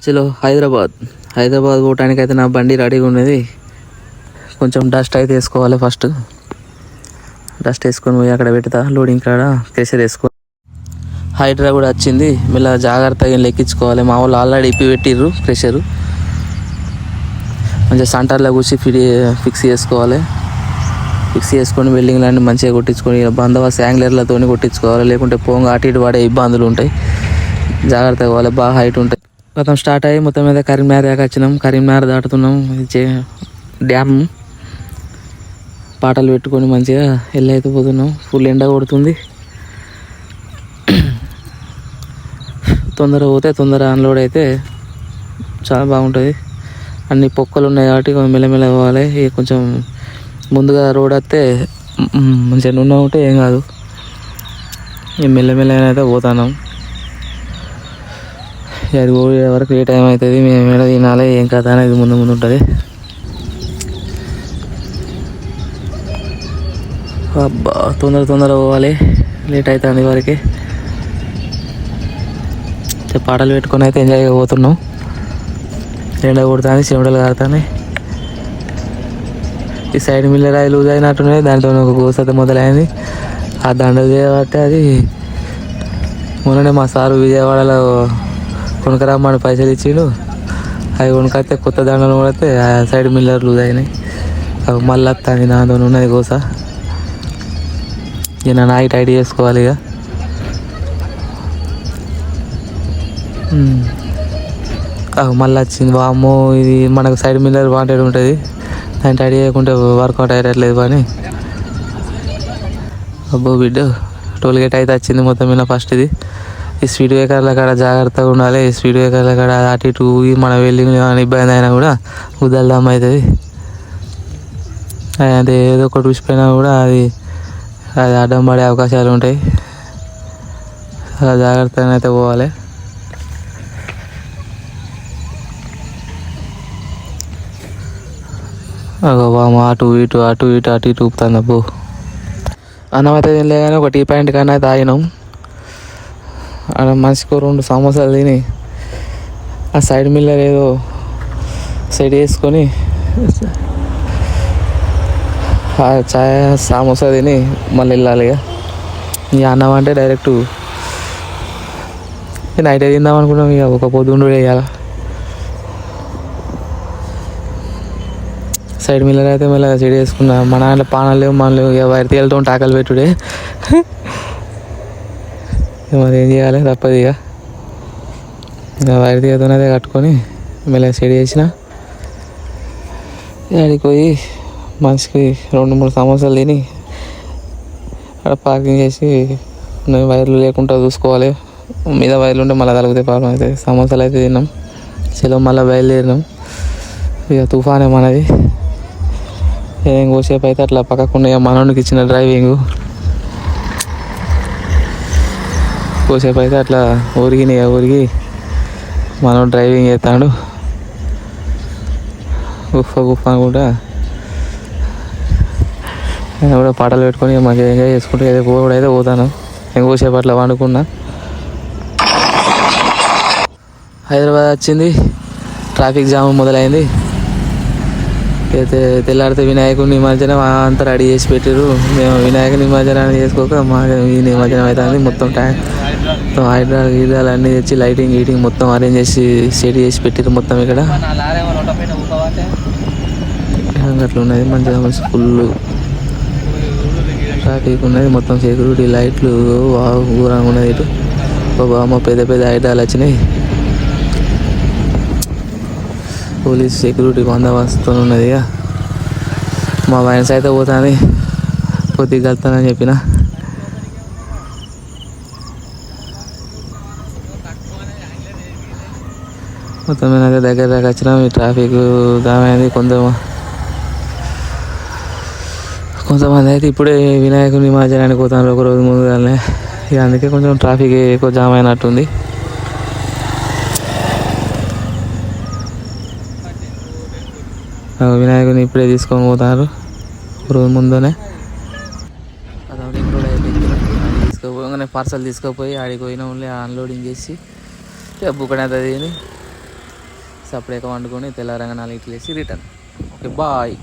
చలో హైదరాబాద్ పోవటానికి అయితే నా బండి రెడీగా ఉన్నది. కొంచెం డస్ట్ అయితే వేసుకోవాలి. ఫస్ట్ డస్ట్ వేసుకొని పోయి అక్కడ పెడతా. లోడింగ్ కాడ ప్రెషర్ వేసుకో. హైడ్రా కూడా వచ్చింది. మళ్ళీ జాగ్రత్తగా లెక్కించుకోవాలి. మా వాళ్ళు ఆల్రెడీ ఇప్పి పెట్టిర్రు ప్రెషరు. మంచిగా సెంటర్లో కూర్చి ఫిక్స్ చేసుకోవాలి. ఫిక్స్ చేసుకొని వెల్డింగ్లన్నీ మంచిగా కొట్టించుకొని బందోబస్తు యాంగ్లర్లతో కొట్టించుకోవాలి. లేకుంటే పోంగా అటు ఇటు పడే ఇబ్బందులు ఉంటాయి. జాగ్రత్తగా పోవాలి. బాగా హైట్ ఉంటాయి. మొత్తం స్టార్ట్ అయ్యి మొత్తం మీద కరీంనగర్ దాకా వచ్చినాం. కరీంనగర్ దాటుతున్నాం. డ్యామ్ పాటలు పెట్టుకొని మంచిగా వెళ్ళి అయితే పోతున్నాం. ఫుల్ ఎండ కొడుతుంది. తొందర పోతే తొందర అన్లోడ్ అయితే చాలా బాగుంటుంది. అన్ని పొక్కలు ఉన్నాయి కాబట్టి మెల్లమెల్ల పోవాలి. కొంచెం ముందుగా రోడ్ వస్తే మంచిగా నూనె ఉంటే ఏం కాదు. మెల్లమెల్లగా అయితే పోతున్నాం. అది పోయే వరకు ఏ టైం అవుతుంది, మేము ఏడ తినాలి, ఏం కథ అనేది ముందు ఉంటుంది. అబ్బా తొందర పోవాలి. లేట్ అవుతుంది వరకు. పాటలు పెట్టుకొని అయితే ఎంజాయ్గా పోతున్నాం. ఎండ కొడుతుంది, చెమటలు కారుతాయి. ఈ సైడ్ మిల్లర్ అది లూజ్ అయినట్టున్నాయి. దాంట్లో ఒక గోసత మొదలైంది. ఆ దండ చేయబట్టి అది మొన్ననే మా సారు విజయవాడలో కొనుకరమ్మని పైసలు ఇచ్చిండు. అవి కొనుకొస్తే కొత్త దండలు పడితే ఆ సైడ్ మిల్లర్ లూజ్ అయినాయి. అవి మళ్ళీ వస్తాను. దాంతో ఉన్నది గోస. ఇక నా నైట్ ఐడి చేసుకోవాలి. ఇక మళ్ళీ వచ్చింది. వామ్మో, ఇది మనకు సైడ్ మిల్లర్ వాంటెడ్ ఉంటుంది. దాన్ని రెడీ చేయకుంటే వర్కౌట్ అయ్యట్లేదు పని. అబ్బో బిడ్డ, టోల్ గేట్ అయితే వచ్చింది మొత్తం మీద ఫస్ట్. ఇది ఈ స్పీడ్ బ్రేకర్ల కాడ జాగ్రత్తగా ఉండాలి. ఈ స్పీడ్ బ్రేకర్ల కాడ అటు ఇటు మన వెళ్ళి ఇబ్బంది అయినా కూడా ఉదల్దాం అవుతుంది. అది ఏదో ఒకటి చూసిపోయినా కూడా అది అడ్డం పడే అవకాశాలు ఉంటాయి. అలా జాగ్రత్తగా అయితే పోవాలి. అటు ఇటు ఊపుతుంది. అబ్బో అన్నం అయితే తినలే కానీ ఒక టీ పాయింట్ కన్నా అయితే తాగినాం. మనిషికి 2 సమోసాలు తిని ఆ సైడ్ మిల్లర్ ఏదో సెట్ చేసుకొని చాయ్ సమోసా తిని మళ్ళీ వెళ్ళాలి. ఇక అన్నం అంటే డైరెక్ట్ నైట్ తిందాం అనుకున్నాం. ఇక ఒక పొద్దుండు వేయాలి. సైడ్ మిల్లర్ అయితే మళ్ళీ సెట్ చేసుకున్నా. మన దాంట్లో పానాలు లేవు, మన లేవు. ఇక వైర్ తీయాలతో టాకలు పెట్టుడే. మరి ఏం చేయాలి, తప్పదు. ఇక వైర్ తీయతోనే కట్టుకొని మళ్ళీ సెట్ చేసిన. ఆడికి పోయి మనిషికి 2-3 సమోసాలు తిని అక్కడ పార్కింగ్ చేసి వైర్లు లేకుండా చూసుకోవాలి. మీద వైర్లు ఉంటే మళ్ళీ తలిగితే ప్రాబ్లం అవుతుంది. సమోసాలు అయితే తిన్నాం. సెలవు మళ్ళీ బయలుదేరినాం. ఇక తుఫానే మనది. ఏం కోసేపు అయితే అట్లా పక్కకుండా మనోనికి ఇచ్చిన డ్రైవింగ్ కోసేపు అయితే అట్లా ఊరిగి మనం డ్రైవింగ్ చేస్తాడు. గుఫ కూడా నేను కూడా పాటలు పెట్టుకొని మంచిగా ఎంజాయ్ చేసుకుంటూ అయితే పోతాను. ఇంకోసేపు అట్లా వండుకున్నా. హైదరాబాద్ వచ్చింది. ట్రాఫిక్ జామ్ మొదలైంది. అయితే తెల్లారితే వినాయకుడి నిమజ్జనం అంతా రెడీ చేసి పెట్టారు. మేము వినాయక నిమజ్జనాన్ని చేసుకోక ఈ నిమజ్జనం అవుతుంది. మొత్తం హైడ్రాలు అన్నీ తెచ్చి లైటింగ్ మొత్తం అరేంజ్ చేసి సెట్ చేసి పెట్టారు. మొత్తం ఇక్కడ అట్లా ఉన్నది. మంచిగా ఫుల్ ట్రాఫిక్ ఉన్నది. మొత్తం సెక్యూరిటీ లైట్లు ఘోరంగా ఉన్నది. ఇటు బామ్మ పెద్ద హైడ్రాలు వచ్చినాయి. పోలీస్ సెక్యూరిటీ బందోబస్తు ఉన్నది. మా వైన్స్ అయితే పోతుంది. కొద్దిగా కలుతానని చెప్పిన. మొత్తం మీద అయితే దగ్గర వచ్చినాం. ఈ ట్రాఫిక్ దామైంది. కొంతమంది అయితే ఇప్పుడే వినాయకుని నిమజ్జనానికి పోతాను ఒక రోజు ముందుగానే. ఇక అందుకే కొంచెం ట్రాఫిక్ ఎక్కువ జామ్ అయినట్టుంది. వినాయకుని ఇప్పుడే తీసుకొని పోతారు రోజు ముందునే. తీసుకుపోగానే పార్సల్ తీసుకుపోయి ఆడికి పోయిన ఓన్లీ అన్లోడింగ్ చేసి బుక్ అనేది సపరేట్గా వండుకొని తెల్లారంగా 4 లేసి రిటర్న్. Okay bye.